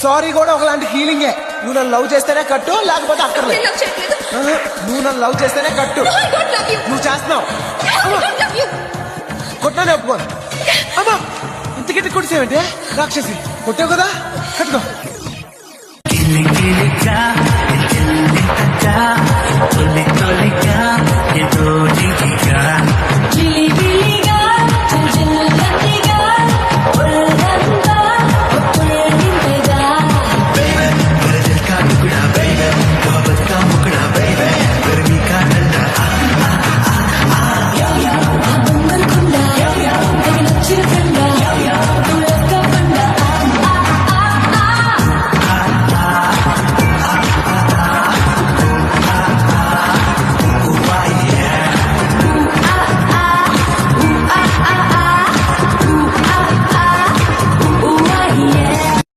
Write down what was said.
Sorry కూడా ఒకలాంటి హీలింగే. నువ్వు నన్ను లవ్ చేస్తేనే కట్టు, లేకపోతే అక్కర్లేదు. నేను love చేయట్లేదు. నువ్వు నన్ను లవ్ చేస్తేనే కట్టు. No, I don't love you. నువ్వు చేస్తున్నావు. I don't love you. కొట్టానే ఒప్పుకోను. అమ్మా ఇంతకెట్టి కొట్టేసేవంటే రాక్షసి. కొట్టావు కదా, కట్టుకో.